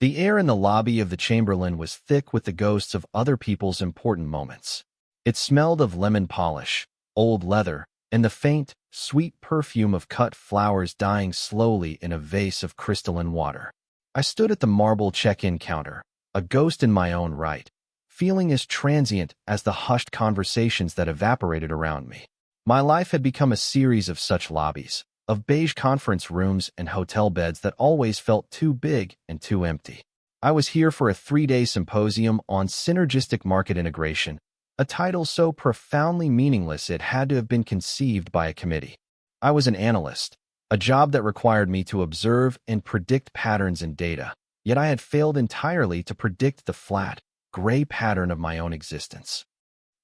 The air in the lobby of the Chamberlain was thick with the ghosts of other people's important moments. It smelled of lemon polish, old leather, and the faint, sweet perfume of cut flowers dying slowly in a vase of crystalline water. I stood at the marble check-in counter, a ghost in my own right, feeling as transient as the hushed conversations that evaporated around me. My life had become a series of such lobbies, of beige conference rooms and hotel beds that always felt too big and too empty. I was here for a 3-day symposium on synergistic market integration, a title so profoundly meaningless it had to have been conceived by a committee. I was an analyst, a job that required me to observe and predict patterns in data, yet I had failed entirely to predict the flat, gray pattern of my own existence.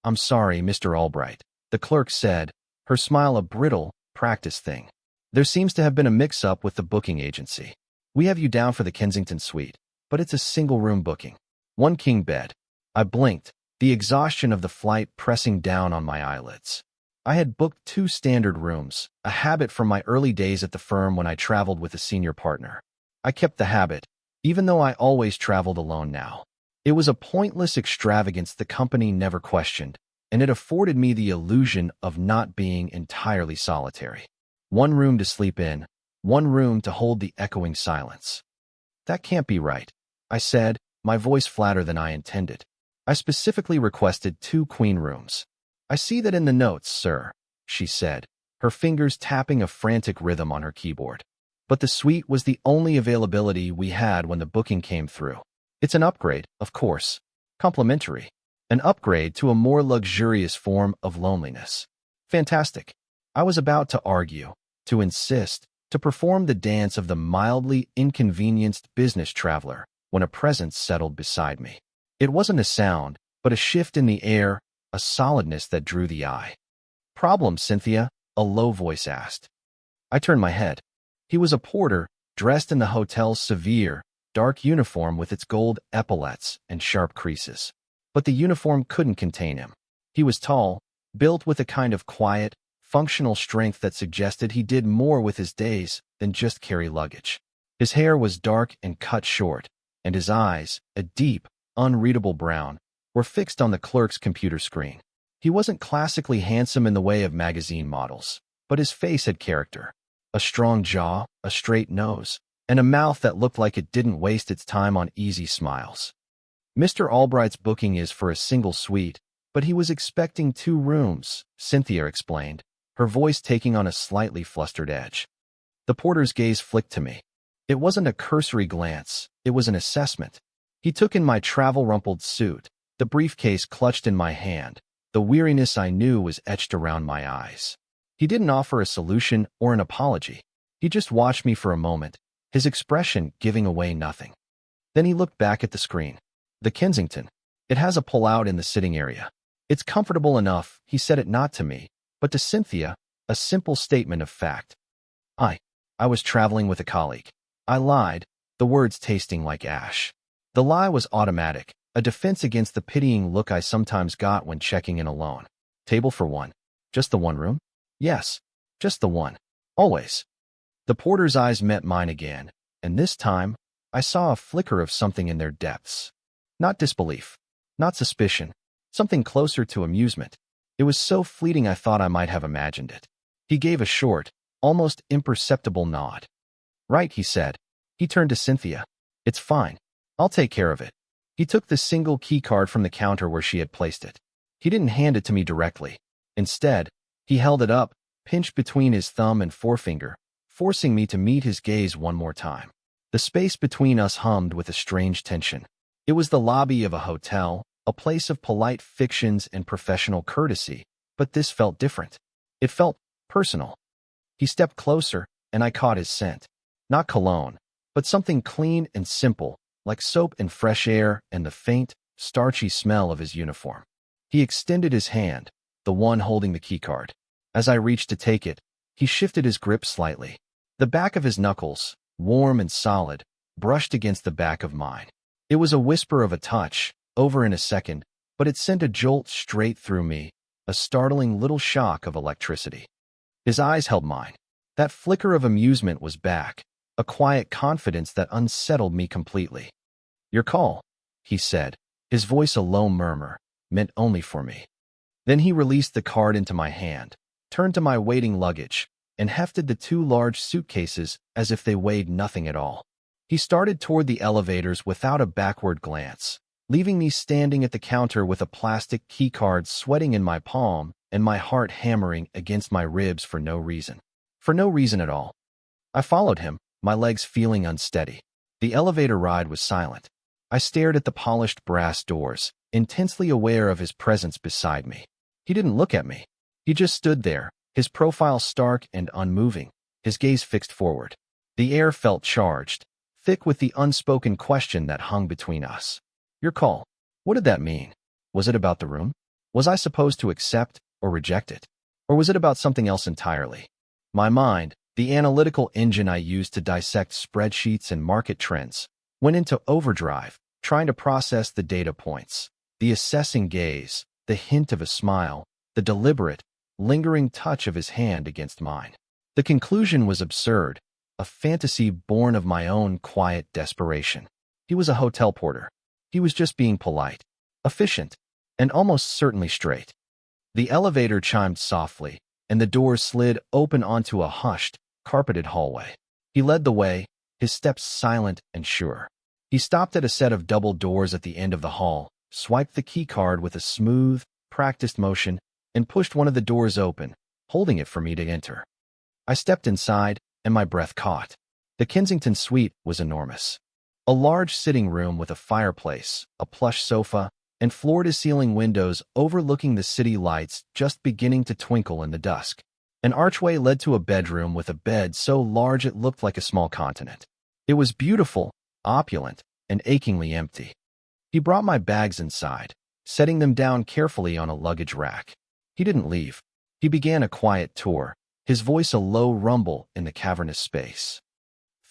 "I'm sorry, Mr. Albright," the clerk said, her smile a brittle, practice thing. "There seems to have been a mix-up with the booking agency. We have you down for the Kensington suite, but it's a single-room booking. 1 king bed." I blinked, the exhaustion of the flight pressing down on my eyelids. I had booked 2 standard rooms, a habit from my early days at the firm when I traveled with a senior partner. I kept the habit, even though I always traveled alone now. It was a pointless extravagance the company never questioned, and it afforded me the illusion of not being entirely solitary. 1 room to sleep in, 1 room to hold the echoing silence. "That can't be right," I said, my voice flatter than I intended. "I specifically requested 2 queen rooms." "I see that in the notes, sir," she said, her fingers tapping a frantic rhythm on her keyboard. "But the suite was the only availability we had when the booking came through. It's an upgrade, of course. Complimentary. An upgrade to a more luxurious form of loneliness." "Fantastic." I was about to argue, to insist, to perform the dance of the mildly inconvenienced business traveler when a presence settled beside me. It wasn't a sound, but a shift in the air, a solidness that drew the eye. "Problem, Cynthia?" a low voice asked. I turned my head. He was a porter, dressed in the hotel's severe, dark uniform with its gold epaulettes and sharp creases. But the uniform couldn't contain him. He was tall, built with a kind of quiet, functional strength that suggested he did more with his days than just carry luggage. His hair was dark and cut short, and his eyes, a deep, unreadable brown, were fixed on the clerk's computer screen. He wasn't classically handsome in the way of magazine models, but his face had character. A strong jaw, a straight nose, and a mouth that looked like it didn't waste its time on easy smiles. "Mr. Albright's booking is for a single suite, but he was expecting 2 rooms," Cynthia explained, her voice taking on a slightly flustered edge. The porter's gaze flicked to me. It wasn't a cursory glance, it was an assessment. He took in my travel-rumpled suit, the briefcase clutched in my hand, the weariness I knew was etched around my eyes. He didn't offer a solution or an apology. He just watched me for a moment, his expression giving away nothing. Then he looked back at the screen. "The Kensington. It has a pull-out in the sitting area. It's comfortable enough," he said it not to me, but to Cynthia, a simple statement of fact. I was traveling with a colleague. I lied, the words tasting like ash. The lie was automatic, a defense against the pitying look I sometimes got when checking in alone. "Table for 1. Just the 1 room?" "Yes, just the 1. Always." The porter's eyes met mine again, and this time, I saw a flicker of something in their depths. Not disbelief, not suspicion, something closer to amusement. It was so fleeting I thought I might have imagined it. He gave a short, almost imperceptible nod. "Right," he said. He turned to Cynthia. "It's fine. I'll take care of it." He took the single key card from the counter where she had placed it. He didn't hand it to me directly. Instead, he held it up, pinched between his thumb and forefinger, forcing me to meet his gaze one more time. The space between us hummed with a strange tension. It was the lobby of a hotel, a place of polite fictions and professional courtesy, but this felt different. It felt personal. He stepped closer, and I caught his scent. Not cologne, but something clean and simple, like soap and fresh air and the faint, starchy smell of his uniform. He extended his hand, the one holding the keycard. As I reached to take it, he shifted his grip slightly. The back of his knuckles, warm and solid, brushed against the back of mine. It was a whisper of a touch, over in a second, but it sent a jolt straight through me, a startling little shock of electricity. His eyes held mine. That flicker of amusement was back, a quiet confidence that unsettled me completely. "Your call," he said, his voice a low murmur, meant only for me. Then he released the card into my hand, turned to my waiting luggage, and hefted the two large suitcases as if they weighed nothing at all. He started toward the elevators without a backward glance, leaving me standing at the counter with a plastic keycard sweating in my palm and my heart hammering against my ribs for no reason. For no reason at all. I followed him, my legs feeling unsteady. The elevator ride was silent. I stared at the polished brass doors, intensely aware of his presence beside me. He didn't look at me. He just stood there, his profile stark and unmoving, his gaze fixed forward. The air felt charged, thick with the unspoken question that hung between us. Your call. What did that mean? Was it about the room? Was I supposed to accept or reject it? Or was it about something else entirely? My mind, the analytical engine I used to dissect spreadsheets and market trends, went into overdrive, trying to process the data points, the assessing gaze, the hint of a smile, the deliberate, lingering touch of his hand against mine. The conclusion was absurd, a fantasy born of my own quiet desperation. He was a hotel porter. He was just being polite, efficient, and almost certainly straight. The elevator chimed softly, and the doors slid open onto a hushed, carpeted hallway. He led the way, his steps silent and sure. He stopped at a set of double doors at the end of the hall, swiped the keycard with a smooth, practiced motion, and pushed one of the doors open, holding it for me to enter. I stepped inside, and my breath caught. The Kensington suite was enormous. A large sitting room with a fireplace, a plush sofa, and floor-to-ceiling windows overlooking the city lights just beginning to twinkle in the dusk. An archway led to a bedroom with a bed so large it looked like a small continent. It was beautiful, opulent, and achingly empty. He brought my bags inside, setting them down carefully on a luggage rack. He didn't leave. He began a quiet tour, his voice a low rumble in the cavernous space.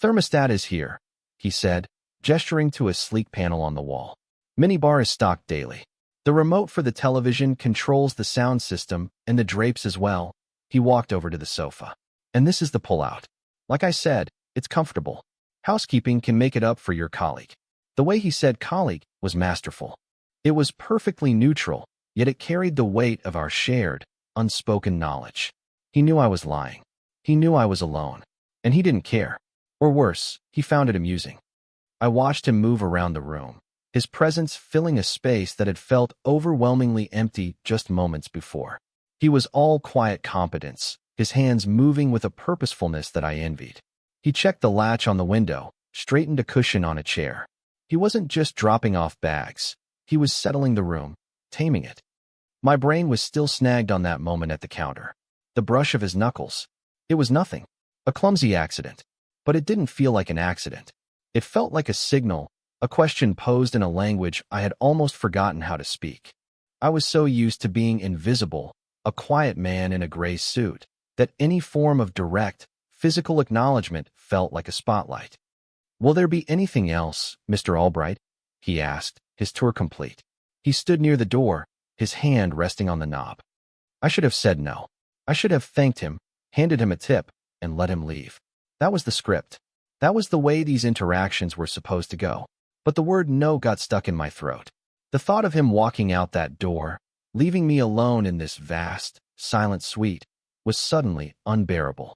"Thermostat is here," he said, gesturing to a sleek panel on the wall. "Minibar is stocked daily. The remote for the television controls the sound system and the drapes as well." He walked over to the sofa. "And this is the pull-out. Like I said, it's comfortable. Housekeeping can make it up for your colleague." The way he said colleague was masterful. It was perfectly neutral, yet it carried the weight of our shared, unspoken knowledge. He knew I was lying. He knew I was alone. And he didn't care. Or worse, he found it amusing. I watched him move around the room, his presence filling a space that had felt overwhelmingly empty just moments before. He was all quiet competence, his hands moving with a purposefulness that I envied. He checked the latch on the window, straightened a cushion on a chair. He wasn't just dropping off bags. He was settling the room, taming it. My brain was still snagged on that moment at the counter. The brush of his knuckles. It was nothing. A clumsy accident. But it didn't feel like an accident. It felt like a signal, a question posed in a language I had almost forgotten how to speak. I was so used to being invisible, a quiet man in a gray suit, that any form of direct, physical acknowledgement felt like a spotlight. "Will there be anything else, Mr. Albright?" he asked, his tour complete. He stood near the door, his hand resting on the knob. I should have said no. I should have thanked him, handed him a tip, and let him leave. That was the script. That was the way these interactions were supposed to go. But the word no got stuck in my throat. The thought of him walking out that door, leaving me alone in this vast, silent suite, was suddenly unbearable.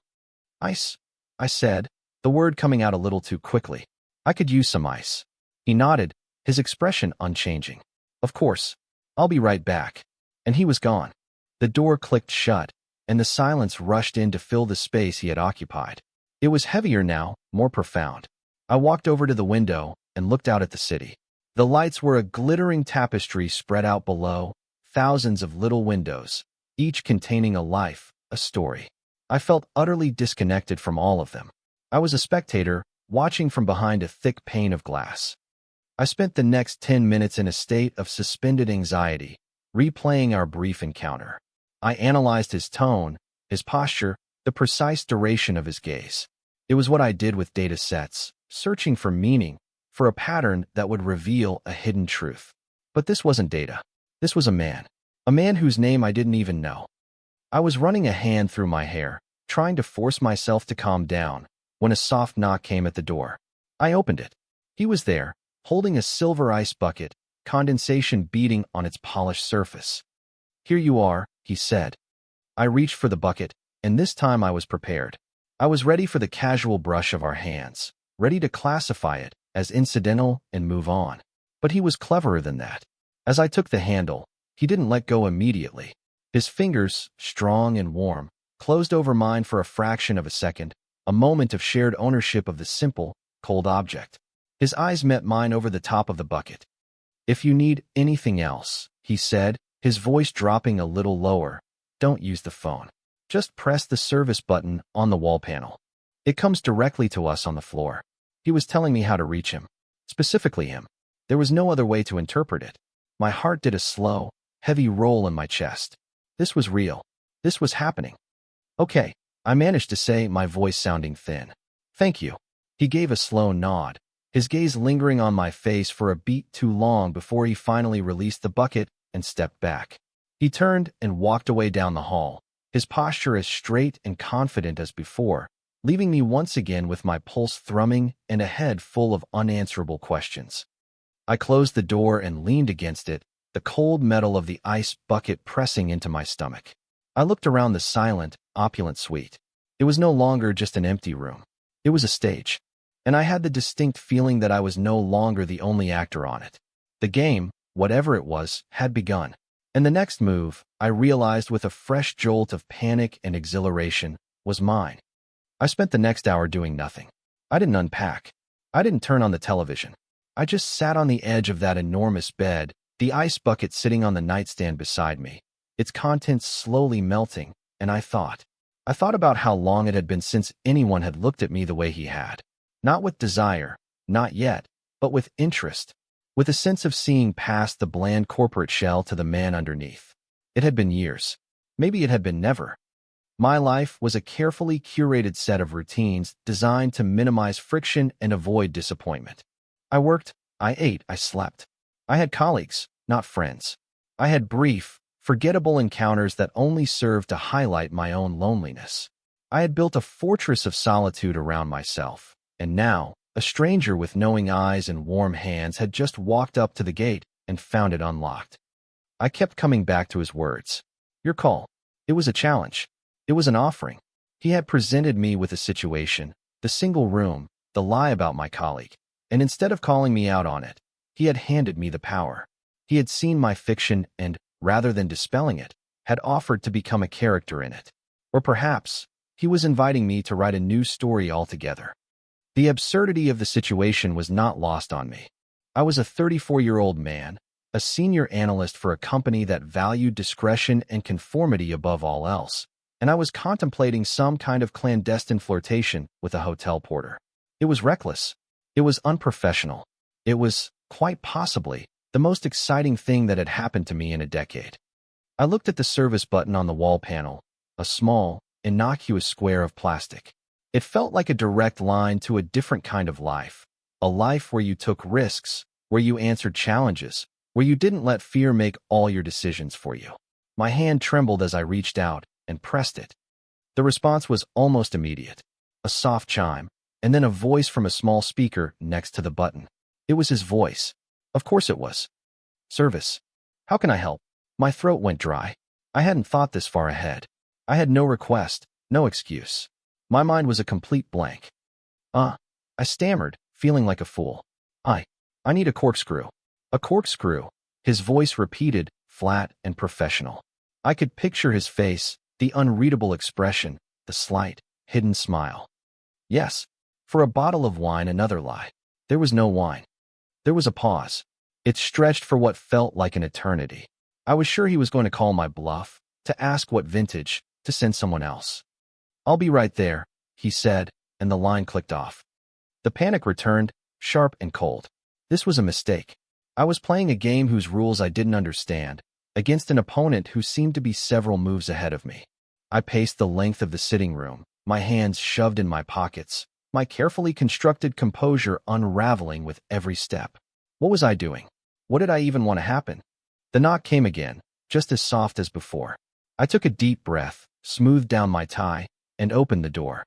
"Ice," I said, the word coming out a little too quickly. "I could use some ice." He nodded, his expression unchanging. "Of course. I'll be right back." And he was gone. The door clicked shut, and the silence rushed in to fill the space he had occupied. It was heavier now, more profound. I walked over to the window and looked out at the city. The lights were a glittering tapestry spread out below, thousands of little windows, each containing a life, a story. I felt utterly disconnected from all of them. I was a spectator, watching from behind a thick pane of glass. I spent the next 10 minutes in a state of suspended anxiety, replaying our brief encounter. I analyzed his tone, his posture, the precise duration of his gaze. It was what I did with data sets, searching for meaning, for a pattern that would reveal a hidden truth. But this wasn't data. This was a man whose name I didn't even know. I was running a hand through my hair, trying to force myself to calm down, when a soft knock came at the door. I opened it. He was there, holding a silver ice bucket, condensation beating on its polished surface. "Here you are," he said. I reached for the bucket, and this time I was prepared. I was ready for the casual brush of our hands, ready to classify it as incidental and move on. But he was cleverer than that. As I took the handle, he didn't let go immediately. His fingers, strong and warm, closed over mine for a fraction of a second, a moment of shared ownership of the simple, cold object. His eyes met mine over the top of the bucket. "If you need anything else," he said, his voice dropping a little lower, "don't use the phone. Just press the service button on the wall panel. It comes directly to us on the floor." He was telling me how to reach him. Specifically him. There was no other way to interpret it. My heart did a slow, heavy roll in my chest. This was real. This was happening. "Okay," I managed to say, my voice sounding thin. "Thank you." He gave a slow nod, his gaze lingering on my face for a beat too long before he finally released the bucket and stepped back. He turned and walked away down the hall, his posture as straight and confident as before, leaving me once again with my pulse thrumming and a head full of unanswerable questions. I closed the door and leaned against it, the cold metal of the ice bucket pressing into my stomach. I looked around the silent, opulent suite. It was no longer just an empty room. It was a stage. And I had the distinct feeling that I was no longer the only actor on it. The game, whatever it was, had begun. And the next move, I realized with a fresh jolt of panic and exhilaration, was mine. I spent the next hour doing nothing. I didn't unpack. I didn't turn on the television. I just sat on the edge of that enormous bed, the ice bucket sitting on the nightstand beside me, its contents slowly melting, and I thought. I thought about how long it had been since anyone had looked at me the way he had. Not with desire, not yet, but with interest, with a sense of seeing past the bland corporate shell to the man underneath. It had been years. Maybe it had been never. My life was a carefully curated set of routines designed to minimize friction and avoid disappointment. I worked, I ate, I slept. I had colleagues, not friends. I had brief, forgettable encounters that only served to highlight my own loneliness. I had built a fortress of solitude around myself, and now, a stranger with knowing eyes and warm hands had just walked up to the gate and found it unlocked. I kept coming back to his words. "Your call." It was a challenge. It was an offering. He had presented me with a situation, the single room, the lie about my colleague, and instead of calling me out on it, he had handed me the power. He had seen my fiction and, rather than dispelling it, had offered to become a character in it. Or perhaps, he was inviting me to write a new story altogether. The absurdity of the situation was not lost on me. I was a 34-year-old man, a senior analyst for a company that valued discretion and conformity above all else, and I was contemplating some kind of clandestine flirtation with a hotel porter. It was reckless. It was unprofessional. It was, quite possibly, the most exciting thing that had happened to me in a decade. I looked at the service button on the wall panel, a small, innocuous square of plastic. It felt like a direct line to a different kind of life, a life where you took risks, where you answered challenges, where you didn't let fear make all your decisions for you. My hand trembled as I reached out and pressed it. The response was almost immediate. A soft chime, and then a voice from a small speaker next to the button. It was his voice. Of course it was. "Service. How can I help?" My throat went dry. I hadn't thought this far ahead. I had no request, no excuse. My mind was a complete blank. I stammered, feeling like a fool. I need a corkscrew." "A corkscrew," his voice repeated, flat and professional. I could picture his face, the unreadable expression, the slight, hidden smile. "Yes." "For a bottle of wine," another lie. There was no wine. There was a pause. It stretched for what felt like an eternity. I was sure he was going to call my bluff, to ask what vintage, to send someone else. "I'll be right there," he said, and the line clicked off. The panic returned, sharp and cold. This was a mistake. I was playing a game whose rules I didn't understand, against an opponent who seemed to be several moves ahead of me. I paced the length of the sitting room, my hands shoved in my pockets, my carefully constructed composure unraveling with every step. What was I doing? What did I even want to happen? The knock came again, just as soft as before. I took a deep breath, smoothed down my tie, and opened the door.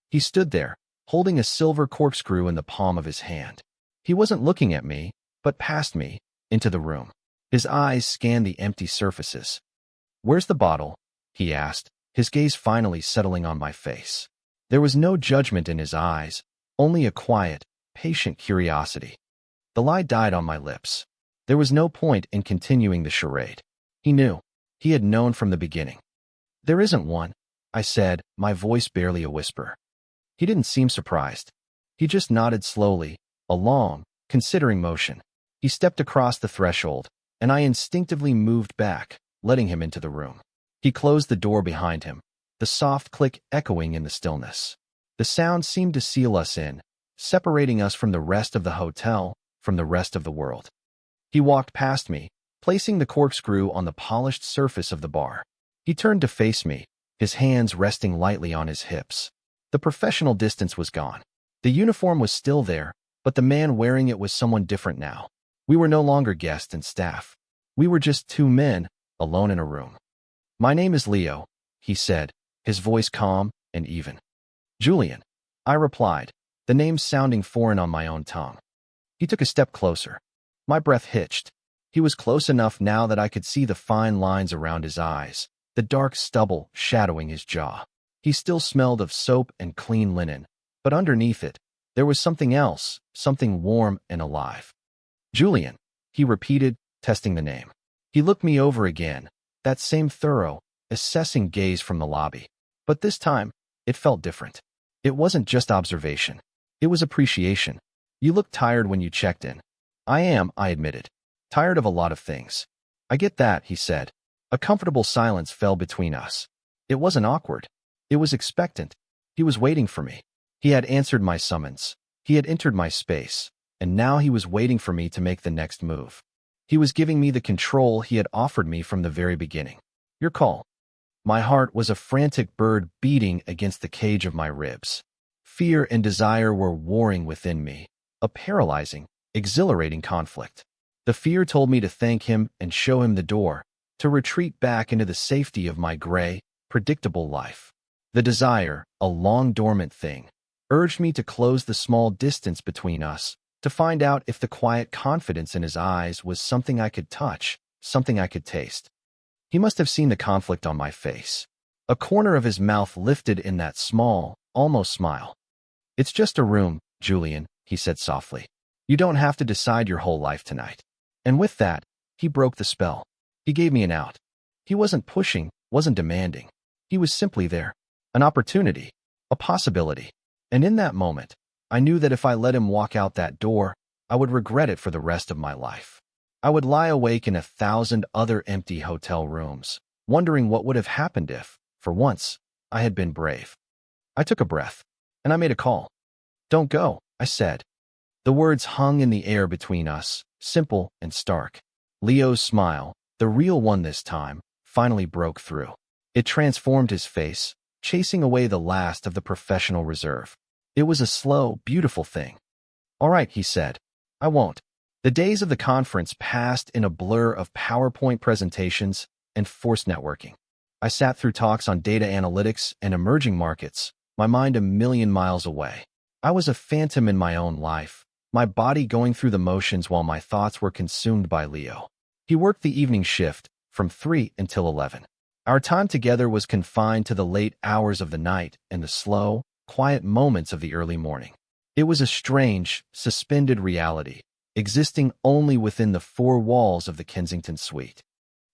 He stood there, holding a silver corkscrew in the palm of his hand. He wasn't looking at me, but past me, into the room. His eyes scanned the empty surfaces. "Where's the bottle?" he asked, his gaze finally settling on my face. There was no judgment in his eyes, only a quiet, patient curiosity. The lie died on my lips. There was no point in continuing the charade. He knew. He had known from the beginning. "There isn't one," I said, my voice barely a whisper. He didn't seem surprised. He just nodded slowly, a long, considering motion. He stepped across the threshold, and I instinctively moved back, letting him into the room. He closed the door behind him, the soft click echoing in the stillness. The sound seemed to seal us in, separating us from the rest of the hotel, from the rest of the world. He walked past me, placing the corkscrew on the polished surface of the bar. He turned to face me, his hands resting lightly on his hips. The professional distance was gone. The uniform was still there, but the man wearing it was someone different now. We were no longer guests and staff. We were just two men, alone in a room. "My name is Leo," he said, his voice calm and even. "Julian," I replied, the name sounding foreign on my own tongue. He took a step closer. My breath hitched. He was close enough now that I could see the fine lines around his eyes, the dark stubble shadowing his jaw. He still smelled of soap and clean linen, but underneath it, there was something else, something warm and alive. "Julian," he repeated, testing the name. He looked me over again, that same thorough, assessing gaze from the lobby. But this time, it felt different. It wasn't just observation. It was appreciation. "You look tired when you checked in." "I am," I admitted. "Tired of a lot of things." "I get that," he said. A comfortable silence fell between us. It wasn't awkward. It was expectant. He was waiting for me. He had answered my summons. He had entered my space, and now he was waiting for me to make the next move. He was giving me the control he had offered me from the very beginning. "Your call." My heart was a frantic bird beating against the cage of my ribs. Fear and desire were warring within me, a paralyzing, exhilarating conflict. The fear told me to thank him and show him the door, to retreat back into the safety of my gray, predictable life. The desire, a long dormant thing, urged me to close the small distance between us, to find out if the quiet confidence in his eyes was something I could touch, something I could taste. He must have seen the conflict on my face. A corner of his mouth lifted in that small, almost smile. "It's just a room, Julian," he said softly. "You don't have to decide your whole life tonight." And with that, he broke the spell. He gave me an out. He wasn't pushing, wasn't demanding. He was simply there. An opportunity, a possibility. And in that moment, I knew that if I let him walk out that door, I would regret it for the rest of my life. I would lie awake in 1,000 other empty hotel rooms, wondering what would have happened if, for once, I had been brave. I took a breath, and I made a call. "Don't go," I said. The words hung in the air between us, simple and stark. Leo's smile, the real one this time, finally broke through. It transformed his face, chasing away the last of the professional reserve. It was a slow, beautiful thing. "All right," he said. "I won't." The days of the conference passed in a blur of PowerPoint presentations and forced networking. I sat through talks on data analytics and emerging markets, my mind a million miles away. I was a phantom in my own life, my body going through the motions while my thoughts were consumed by Leo. He worked the evening shift, from 3 until 11. Our time together was confined to the late hours of the night and the slow, quiet moments of the early morning. It was a strange, suspended reality, existing only within the four walls of the Kensington suite.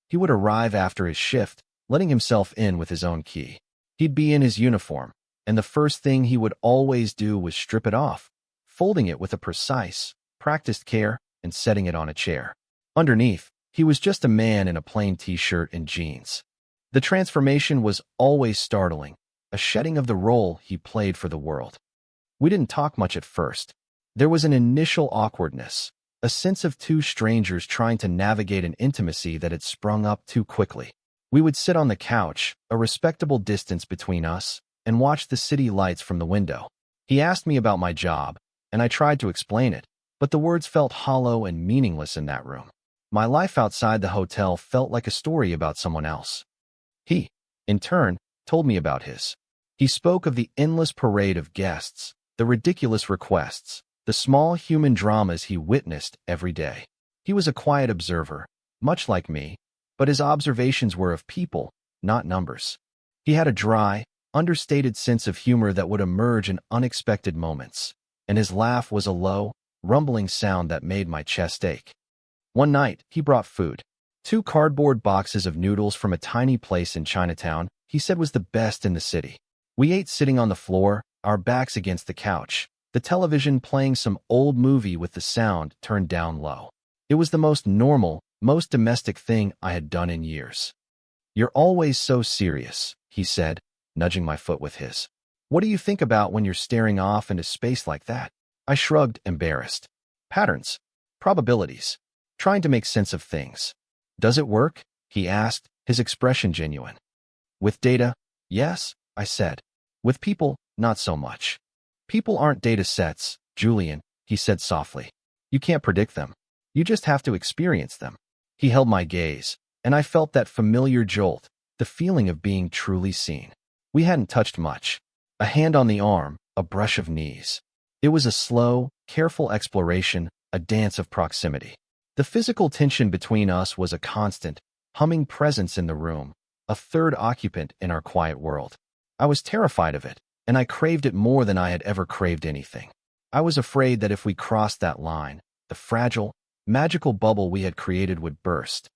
He would arrive after his shift, letting himself in with his own key. He'd be in his uniform, and the first thing he would always do was strip it off, folding it with a precise, practiced care and setting it on a chair. Underneath, he was just a man in a plain t-shirt and jeans. The transformation was always startling, a shedding of the role he played for the world. We didn't talk much at first. There was an initial awkwardness, a sense of two strangers trying to navigate an intimacy that had sprung up too quickly. We would sit on the couch, a respectable distance between us, and watch the city lights from the window. He asked me about my job, and I tried to explain it, but the words felt hollow and meaningless in that room. My life outside the hotel felt like a story about someone else. He, in turn, told me about his. He spoke of the endless parade of guests, the ridiculous requests, the small human dramas he witnessed every day. He was a quiet observer, much like me, but his observations were of people, not numbers. He had a dry, understated sense of humor that would emerge in unexpected moments, and his laugh was a low, rumbling sound that made my chest ache. One night, he brought food. 2 cardboard boxes of noodles from a tiny place in Chinatown he said was the best in the city. We ate sitting on the floor, our backs against the couch, the television playing some old movie with the sound turned down low. It was the most normal, most domestic thing I had done in years. "You're always so serious," he said, nudging my foot with his. "What do you think about when you're staring off into space like that?" I shrugged, embarrassed. "Patterns. Probabilities. Trying to make sense of things." "Does it work?" he asked, his expression genuine. "With data, yes," I said. "With people, not so much." "People aren't data sets, Julian," he said softly. "You can't predict them. You just have to experience them." He held my gaze, and I felt that familiar jolt, the feeling of being truly seen. We hadn't touched much. A hand on the arm, a brush of knees. It was a slow, careful exploration, a dance of proximity. The physical tension between us was a constant, humming presence in the room, a third occupant in our quiet world. I was terrified of it, and I craved it more than I had ever craved anything. I was afraid that if we crossed that line, the fragile, magical bubble we had created would burst.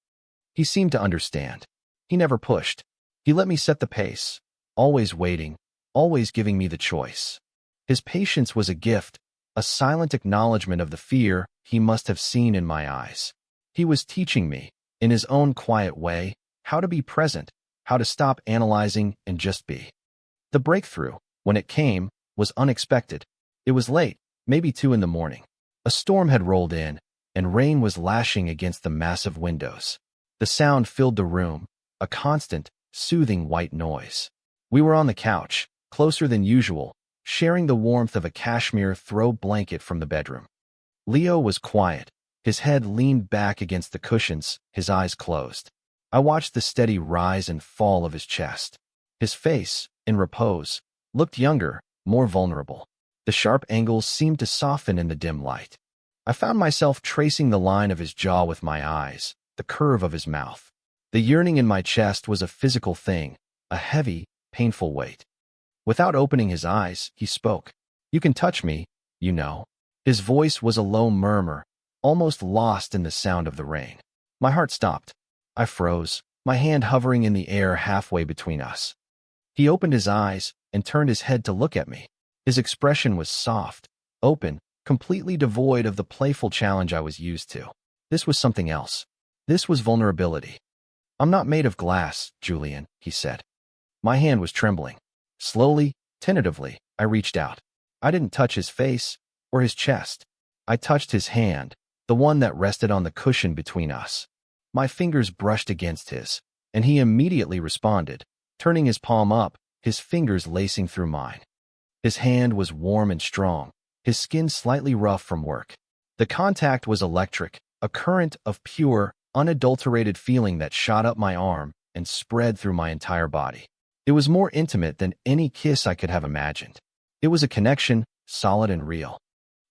He seemed to understand. He never pushed. He let me set the pace, always waiting, always giving me the choice. His patience was a gift, a silent acknowledgement of the fear he must have seen in my eyes. He was teaching me, in his own quiet way, how to be present, how to stop analyzing and just be. The breakthrough, when it came, was unexpected. It was late, maybe 2 in the morning. A storm had rolled in, and rain was lashing against the massive windows. The sound filled the room, a constant, soothing white noise. We were on the couch, closer than usual, sharing the warmth of a cashmere throw blanket from the bedroom. Leo was quiet, his head leaned back against the cushions, his eyes closed. I watched the steady rise and fall of his chest. His face, in repose, looked younger, more vulnerable. The sharp angles seemed to soften in the dim light. I found myself tracing the line of his jaw with my eyes, the curve of his mouth. The yearning in my chest was a physical thing, a heavy, painful weight. Without opening his eyes, he spoke. "You can touch me, you know." His voice was a low murmur, almost lost in the sound of the rain. My heart stopped. I froze, my hand hovering in the air halfway between us. He opened his eyes and turned his head to look at me. His expression was soft, open, completely devoid of the playful challenge I was used to. This was something else. This was vulnerability. "I'm not made of glass, Julian," he said. My hand was trembling. Slowly, tentatively, I reached out. I didn't touch his face or his chest. I touched his hand, the one that rested on the cushion between us. My fingers brushed against his, and he immediately responded, turning his palm up, his fingers lacing through mine. His hand was warm and strong, his skin slightly rough from work. The contact was electric, a current of pure, unadulterated feeling that shot up my arm and spread through my entire body. It was more intimate than any kiss I could have imagined. It was a connection, solid and real.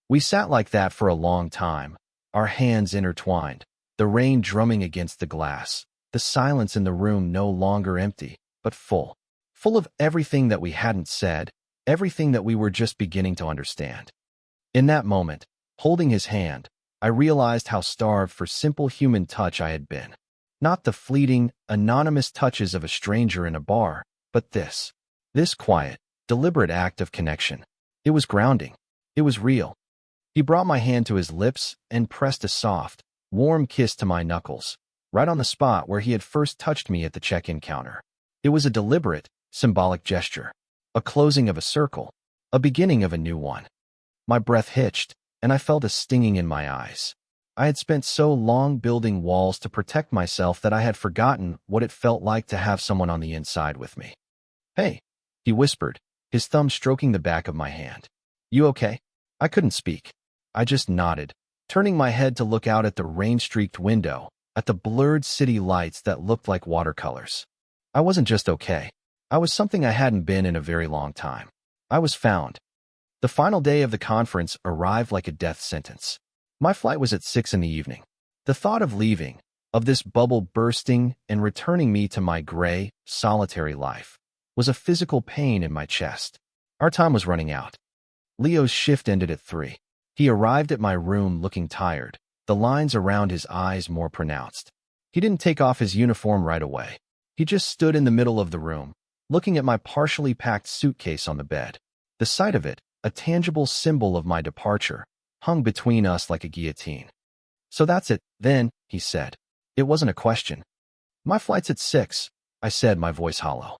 We sat like that for a long time, our hands intertwined, the rain drumming against the glass, the silence in the room no longer empty, but full. Full of everything that we hadn't said, everything that we were just beginning to understand. In that moment, holding his hand, I realized how starved for simple human touch I had been. Not the fleeting, anonymous touches of a stranger in a bar, but this quiet, deliberate act of connection. It was grounding. It was real. He brought my hand to his lips and pressed a soft, warm kiss to my knuckles, right on the spot where he had first touched me at the check-in counter. It was a deliberate, symbolic gesture, a closing of a circle, a beginning of a new one. My breath hitched, and I felt a stinging in my eyes. I had spent so long building walls to protect myself that I had forgotten what it felt like to have someone on the inside with me. "Hey," he whispered, his thumb stroking the back of my hand. "You okay?" I couldn't speak. I just nodded, turning my head to look out at the rain-streaked window, at the blurred city lights that looked like watercolors. I wasn't just okay. I was something I hadn't been in a very long time. I was found. The final day of the conference arrived like a death sentence. My flight was at 6 in the evening. The thought of leaving, of this bubble bursting and returning me to my gray, solitary life, was a physical pain in my chest. Our time was running out. Leo's shift ended at 3. He arrived at my room looking tired, the lines around his eyes more pronounced. He didn't take off his uniform right away. He just stood in the middle of the room, looking at my partially packed suitcase on the bed. The sight of it, a tangible symbol of my departure, hung between us like a guillotine. "So that's it, then," he said. It wasn't a question. "My flight's at 6, I said, my voice hollow.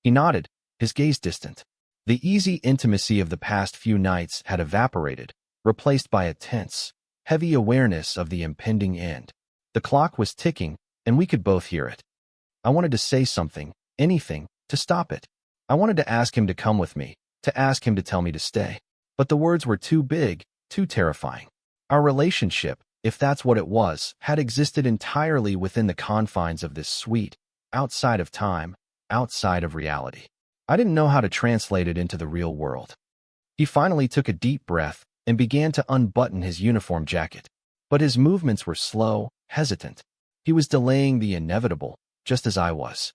He nodded, his gaze distant. The easy intimacy of the past few nights had evaporated, replaced by a tense, heavy awareness of the impending end. The clock was ticking, and we could both hear it. I wanted to say something, anything, to stop it. I wanted to ask him to come with me, to ask him to tell me to stay. But the words were too big, too terrifying. Our relationship, if that's what it was, had existed entirely within the confines of this suite, outside of time, outside of reality. I didn't know how to translate it into the real world. He finally took a deep breath and began to unbutton his uniform jacket. But his movements were slow, hesitant. He was delaying the inevitable, just as I was.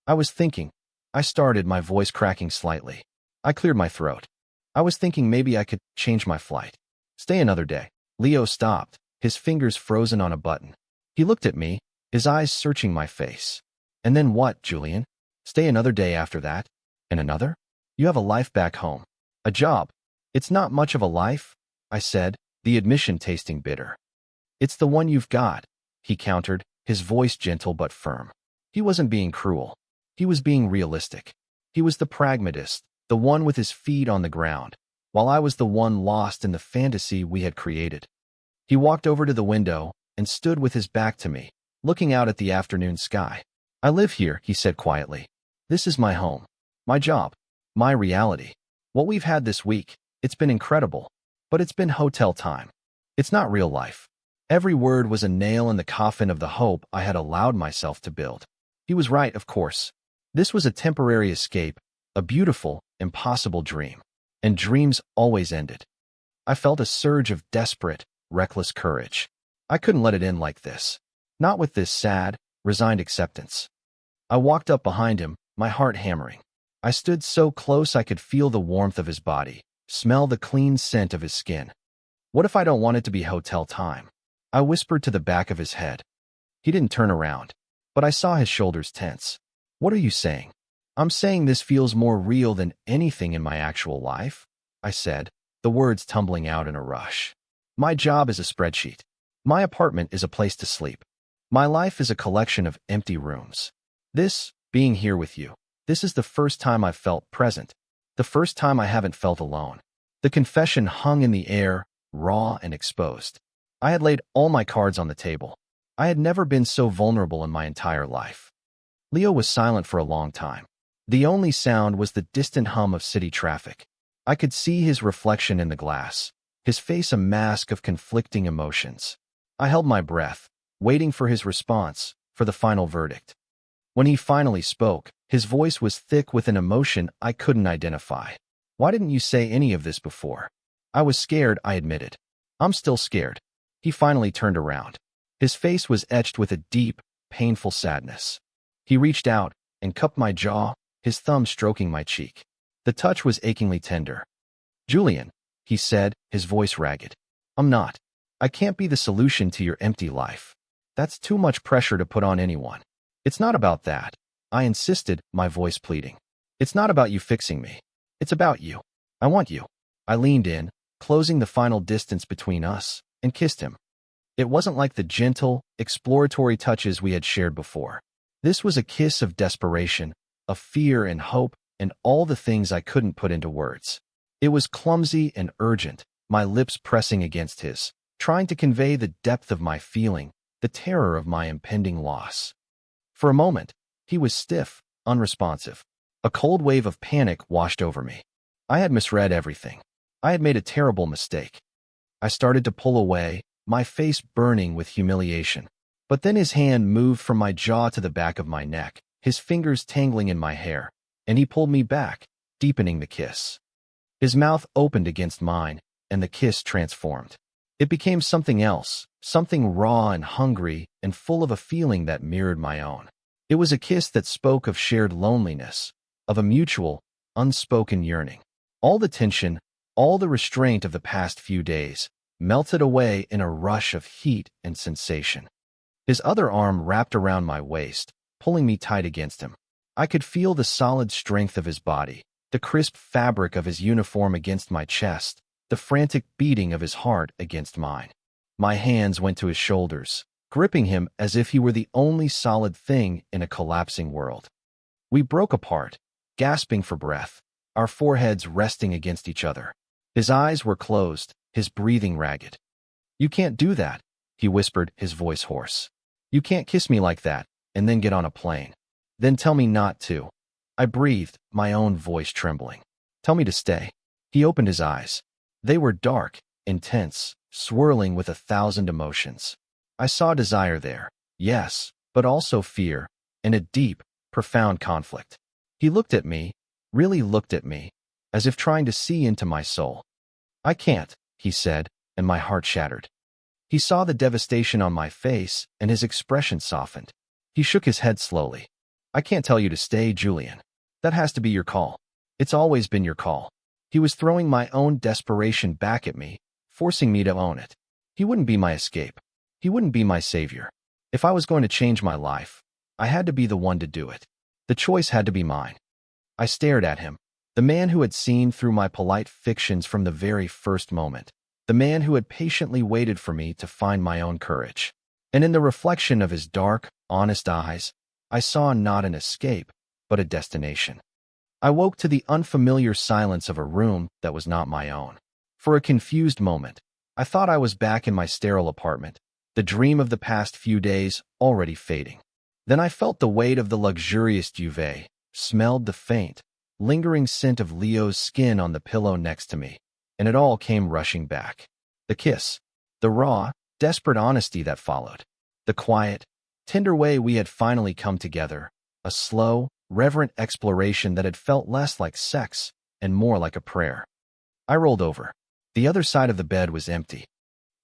I was thinking. I started, my voice cracking slightly. I cleared my throat. I was thinking maybe I could change my flight. Stay another day. Leo stopped, his fingers frozen on a button. He looked at me, his eyes searching my face. "And then what, Julian? Stay another day after that? And another? You have a life back home. A job. It's not much of a life," I said, the admission tasting bitter. "It's the one you've got," he countered, his voice gentle but firm. He wasn't being cruel. He was being realistic. He was the pragmatist, the one with his feet on the ground, while I was the one lost in the fantasy we had created. He walked over to the window and stood with his back to me, looking out at the afternoon sky. "I live here," he said quietly. "This is my home, my job, my reality. What we've had this week, it's been incredible, but it's been hotel time. It's not real life." Every word was a nail in the coffin of the hope I had allowed myself to build. He was right, of course. This was a temporary escape, a beautiful, impossible dream. And dreams always ended. I felt a surge of desperate, reckless courage. I couldn't let it end like this. Not with this sad, resigned acceptance. I walked up behind him, my heart hammering. I stood so close I could feel the warmth of his body, smell the clean scent of his skin. "What if I don't want it to be hotel time?" I whispered to the back of his head. He didn't turn around, but I saw his shoulders tense. "What are you saying?" "I'm saying this feels more real than anything in my actual life," I said, the words tumbling out in a rush. "My job is a spreadsheet. My apartment is a place to sleep. My life is a collection of empty rooms. This, being here with you, this is the first time I've felt present, the first time I haven't felt alone." The confession hung in the air, raw and exposed. I had laid all my cards on the table. I had never been so vulnerable in my entire life. Leo was silent for a long time. The only sound was the distant hum of city traffic. I could see his reflection in the glass, his face a mask of conflicting emotions. I held my breath, waiting for his response, for the final verdict. When he finally spoke, his voice was thick with an emotion I couldn't identify. "Why didn't you say any of this before?" "I was scared," I admitted. "I'm still scared." He finally turned around. His face was etched with a deep, painful sadness. He reached out and cupped my jaw, his thumb stroking my cheek. The touch was achingly tender. "Julian," he said, his voice ragged. "I'm not. I can't be the solution to your empty life. That's too much pressure to put on anyone. It's not about that," I insisted, my voice pleading. "It's not about you fixing me. It's about you. I want you." I leaned in, closing the final distance between us, and kissed him. It wasn't like the gentle, exploratory touches we had shared before. This was a kiss of desperation, of fear and hope, and all the things I couldn't put into words. It was clumsy and urgent, my lips pressing against his, trying to convey the depth of my feeling, the terror of my impending loss. For a moment, he was stiff, unresponsive. A cold wave of panic washed over me. I had misread everything. I had made a terrible mistake. I started to pull away, my face burning with humiliation. But then his hand moved from my jaw to the back of my neck, his fingers tangling in my hair, and he pulled me back, deepening the kiss. His mouth opened against mine, and the kiss transformed. It became something else, something raw and hungry and full of a feeling that mirrored my own. It was a kiss that spoke of shared loneliness, of a mutual, unspoken yearning. All the tension, all the restraint of the past few days melted away in a rush of heat and sensation. His other arm wrapped around my waist, pulling me tight against him. I could feel the solid strength of his body, the crisp fabric of his uniform against my chest, the frantic beating of his heart against mine. My hands went to his shoulders, gripping him as if he were the only solid thing in a collapsing world. We broke apart, gasping for breath, our foreheads resting against each other. His eyes were closed, his breathing ragged. "You can't do that," he whispered, his voice hoarse. "You can't kiss me like that, and then get on a plane. Then tell me not to." I breathed, my own voice trembling. "Tell me to stay." He opened his eyes. They were dark, intense, swirling with 1,000 emotions. I saw desire there, yes, but also fear, and a deep, profound conflict. He looked at me, really looked at me, as if trying to see into my soul. "I can't," he said, and my heart shattered. He saw the devastation on my face, and his expression softened. He shook his head slowly. "I can't tell you to stay, Julian. That has to be your call. It's always been your call." He was throwing my own desperation back at me, forcing me to own it. He wouldn't be my escape. He wouldn't be my savior. If I was going to change my life, I had to be the one to do it. The choice had to be mine. I stared at him, the man who had seen through my polite fictions from the very first moment, the man who had patiently waited for me to find my own courage. And in the reflection of his dark, honest eyes, I saw not an escape, but a destination. I woke to the unfamiliar silence of a room that was not my own. For a confused moment, I thought I was back in my sterile apartment, the dream of the past few days already fading. Then I felt the weight of the luxurious duvet, smelled the faint, lingering scent of Leo's skin on the pillow next to me, and it all came rushing back. The kiss, the raw, desperate honesty that followed, the quiet, tender way we had finally come together, a slow, reverent exploration that had felt less like sex and more like a prayer. I rolled over. The other side of the bed was empty.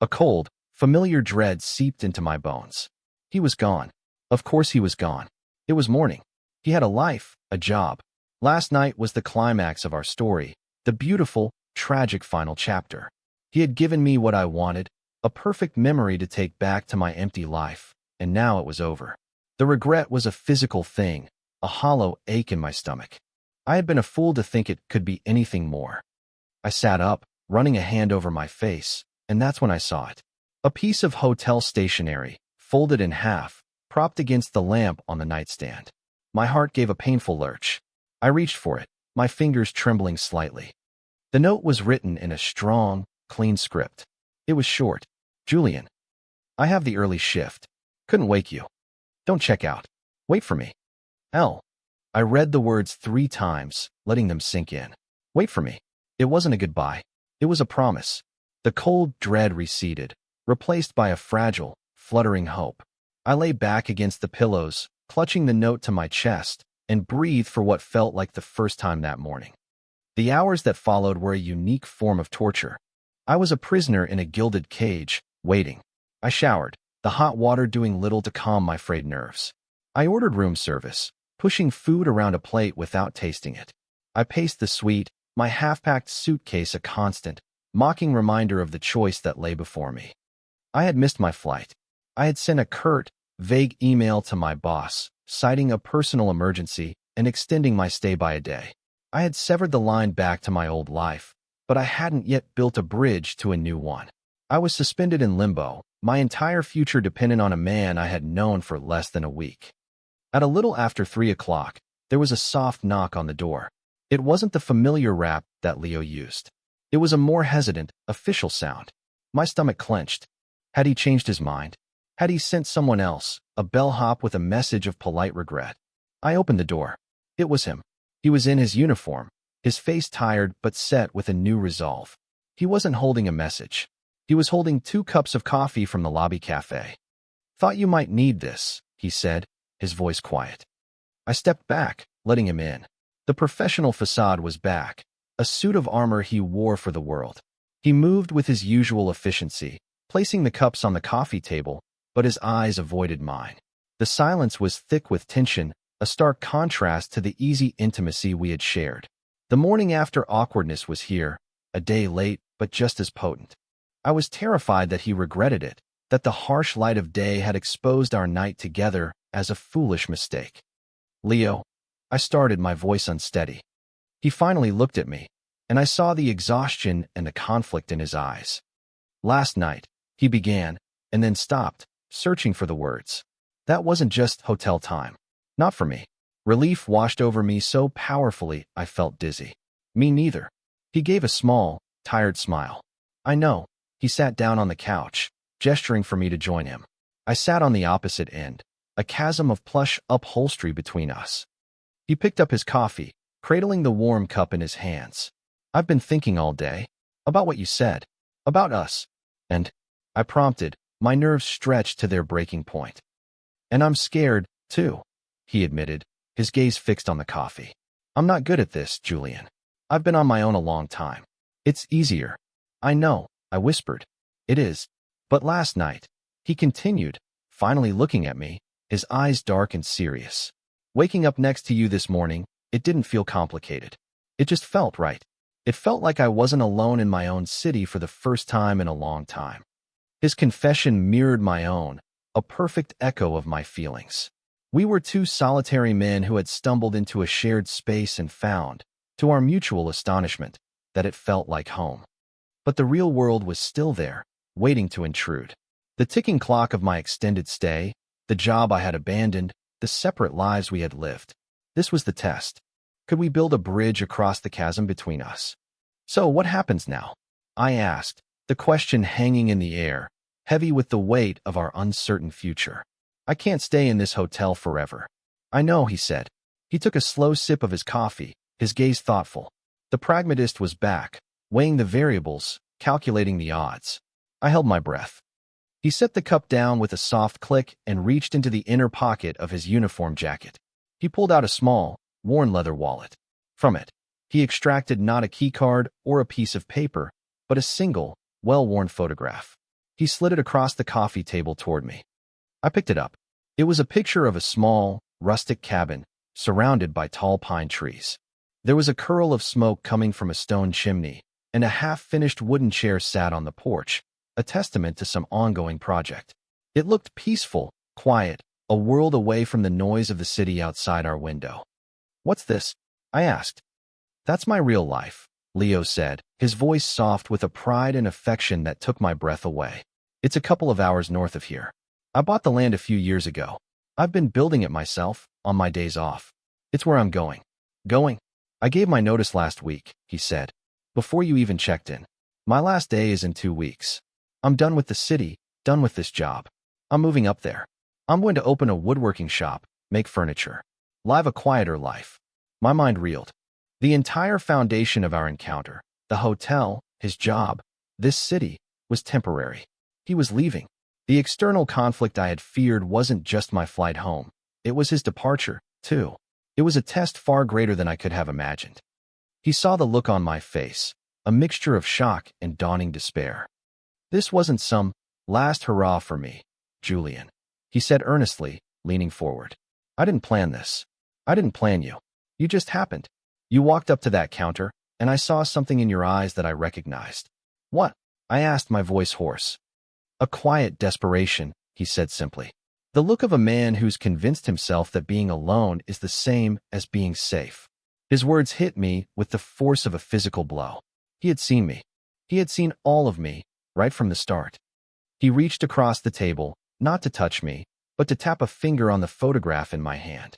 A cold, familiar dread seeped into my bones. He was gone. Of course he was gone. It was morning. He had a life, a job. Last night was the climax of our story, the beautiful, tragic final chapter. He had given me what I wanted, a perfect memory to take back to my empty life, and now it was over. The regret was a physical thing, a hollow ache in my stomach. I had been a fool to think it could be anything more. I sat up, running a hand over my face, and that's when I saw it. A piece of hotel stationery, folded in half, propped against the lamp on the nightstand. My heart gave a painful lurch. I reached for it, my fingers trembling slightly. The note was written in a strong, clean script. It was short. "Julian, I have the early shift. Couldn't wake you. Don't check out. Wait for me. L." I read the words 3 times, letting them sink in. Wait for me. It wasn't a goodbye. It was a promise. The cold dread receded, replaced by a fragile, fluttering hope. I lay back against the pillows, clutching the note to my chest, and breathed for what felt like the first time that morning. The hours that followed were a unique form of torture. I was a prisoner in a gilded cage, waiting. I showered, the hot water doing little to calm my frayed nerves. I ordered room service, pushing food around a plate without tasting it. I paced the suite, my half-packed suitcase a constant, mocking reminder of the choice that lay before me. I had missed my flight. I had sent a curt, vague email to my boss, citing a personal emergency and extending my stay by a day. I had severed the line back to my old life, but I hadn't yet built a bridge to a new one. I was suspended in limbo, my entire future dependent on a man I had known for less than a week. At a little after 3 o'clock, there was a soft knock on the door. It wasn't the familiar rap that Leo used. It was a more hesitant, official sound. My stomach clenched. Had he changed his mind? Had he sent someone else, a bellhop with a message of polite regret? I opened the door. It was him. He was in his uniform, his face tired but set with a new resolve. He wasn't holding a message. He was holding 2 cups of coffee from the lobby cafe. "Thought you might need this," he said, his voice quiet. I stepped back, letting him in. The professional facade was back, a suit of armor he wore for the world. He moved with his usual efficiency, placing the cups on the coffee table, but his eyes avoided mine. The silence was thick with tension, a stark contrast to the easy intimacy we had shared. The morning after awkwardness was here, a day late, but just as potent. I was terrified that he regretted it, that the harsh light of day had exposed our night together as a foolish mistake. Leo, I started, my voice unsteady. He finally looked at me, and I saw the exhaustion and the conflict in his eyes. Last night, he began, and then stopped, searching for the words. That wasn't just hotel time. Not for me. Relief washed over me so powerfully I felt dizzy. Me neither. He gave a small, tired smile. I know. He sat down on the couch, gesturing for me to join him. I sat on the opposite end, a chasm of plush upholstery between us. He picked up his coffee, cradling the warm cup in his hands. I've been thinking all day. About what you said. About us. And, I prompted, my nerves stretched to their breaking point. And I'm scared, too, he admitted, his gaze fixed on the coffee. I'm not good at this, Julian. I've been on my own a long time. It's easier. I know, I whispered. It is. But last night, he continued, finally looking at me, his eyes dark and serious. Waking up next to you this morning, it didn't feel complicated. It just felt right. It felt like I wasn't alone in my own city for the first time in a long time. His confession mirrored my own, a perfect echo of my feelings. We were two solitary men who had stumbled into a shared space and found, to our mutual astonishment, that it felt like home. But the real world was still there, waiting to intrude. The ticking clock of my extended stay, the job I had abandoned, the separate lives we had lived. This was the test. Could we build a bridge across the chasm between us? So what happens now? I asked, the question hanging in the air, heavy with the weight of our uncertain future. I can't stay in this hotel forever. I know, he said. He took a slow sip of his coffee, his gaze thoughtful. The pragmatist was back, weighing the variables, calculating the odds. I held my breath. He set the cup down with a soft click and reached into the inner pocket of his uniform jacket. He pulled out a small, worn leather wallet. From it, he extracted not a keycard or a piece of paper, but a single, well-worn photograph. He slid it across the coffee table toward me. I picked it up. It was a picture of a small, rustic cabin, surrounded by tall pine trees. There was a curl of smoke coming from a stone chimney, and a half-finished wooden chair sat on the porch, a testament to some ongoing project. It looked peaceful, quiet, a world away from the noise of the city outside our window. What's this? I asked. That's my real life, Leo said, his voice soft with a pride and affection that took my breath away. It's a couple of hours north of here. I bought the land a few years ago. I've been building it myself, on my days off. It's where I'm going. Going? I gave my notice last week, he said, before you even checked in. My last day is in 2 weeks. I'm done with the city, done with this job. I'm moving up there. I'm going to open a woodworking shop, make furniture. Live a quieter life. My mind reeled. The entire foundation of our encounter, the hotel, his job, this city, was temporary. He was leaving. The external conflict I had feared wasn't just my flight home. It was his departure, too. It was a test far greater than I could have imagined. He saw the look on my face, a mixture of shock and dawning despair. This wasn't some last hurrah for me, Julian, he said earnestly, leaning forward. I didn't plan this. I didn't plan you. You just happened. You walked up to that counter, and I saw something in your eyes that I recognized. What? I asked, my voice hoarse. A quiet desperation, he said simply. The look of a man who's convinced himself that being alone is the same as being safe. His words hit me with the force of a physical blow. He had seen me. He had seen all of me, right from the start. He reached across the table, not to touch me, but to tap a finger on the photograph in my hand.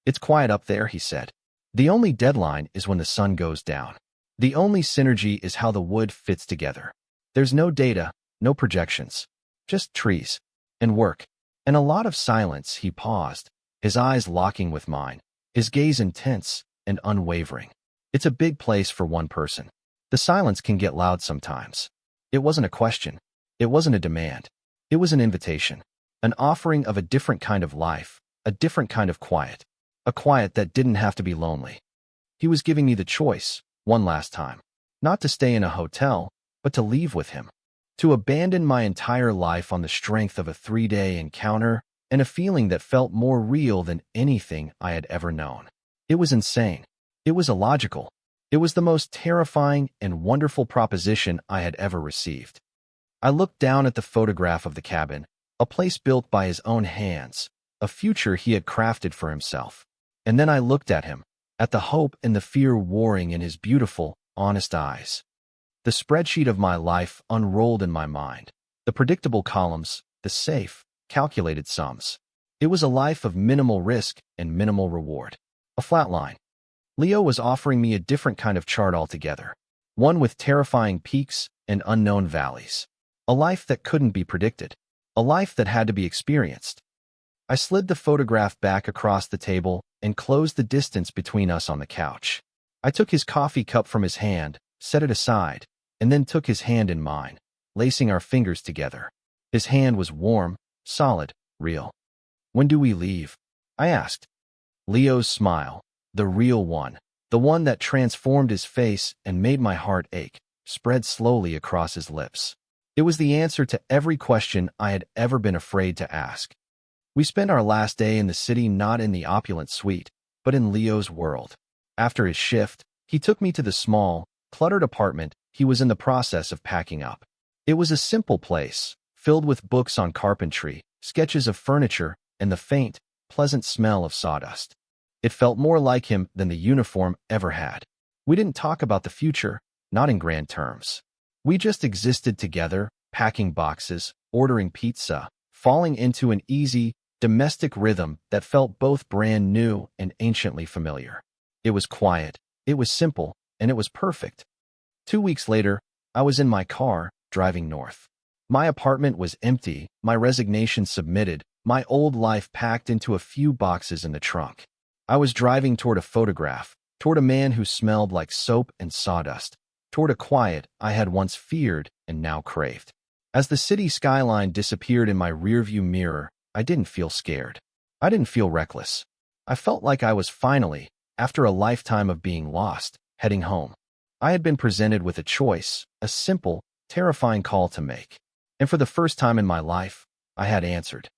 It's quiet up there, he said. The only deadline is when the sun goes down. The only synergy is how the wood fits together. There's no data, no projections. Just trees. And work. And a lot of silence. He paused, his eyes locking with mine, his gaze intense and unwavering. It's a big place for one person. The silence can get loud sometimes. It wasn't a question. It wasn't a demand. It was an invitation. An offering of a different kind of life, a different kind of quiet. A quiet that didn't have to be lonely. He was giving me the choice, one last time. Not to stay in a hotel, but to leave with him. To abandon my entire life on the strength of a 3-day encounter and a feeling that felt more real than anything I had ever known. It was insane. It was illogical. It was the most terrifying and wonderful proposition I had ever received. I looked down at the photograph of the cabin, a place built by his own hands, a future he had crafted for himself. And then I looked at him, at the hope and the fear warring in his beautiful, honest eyes. The spreadsheet of my life unrolled in my mind, the predictable columns, the safe, calculated sums. It was a life of minimal risk and minimal reward. A flat line. Leo was offering me a different kind of chart altogether, one with terrifying peaks and unknown valleys. A life that couldn't be predicted, a life that had to be experienced. I slid the photograph back across the table and closed the distance between us on the couch. I took his coffee cup from his hand, set it aside, and then took his hand in mine, lacing our fingers together. His hand was warm, solid, real. "When do we leave?" I asked. Leo's smile, the real one, the one that transformed his face and made my heart ache, spread slowly across his lips. It was the answer to every question I had ever been afraid to ask. We spent our last day in the city not in the opulent suite, but in Leo's world. After his shift, he took me to the small, cluttered apartment he was in the process of packing up. It was a simple place, filled with books on carpentry, sketches of furniture, and the faint, pleasant smell of sawdust. It felt more like him than the uniform ever had. We didn't talk about the future, not in grand terms. We just existed together, packing boxes, ordering pizza, falling into an easy, domestic rhythm that felt both brand new and anciently familiar. It was quiet, it was simple, and it was perfect. 2 weeks later, I was in my car, driving north. My apartment was empty, my resignation submitted, my old life packed into a few boxes in the trunk. I was driving toward a photograph, toward a man who smelled like soap and sawdust, toward a quiet I had once feared and now craved. As the city skyline disappeared in my rearview mirror, I didn't feel scared. I didn't feel reckless. I felt like I was finally, after a lifetime of being lost, heading home. I had been presented with a choice, a simple, terrifying call to make. And for the first time in my life, I had answered.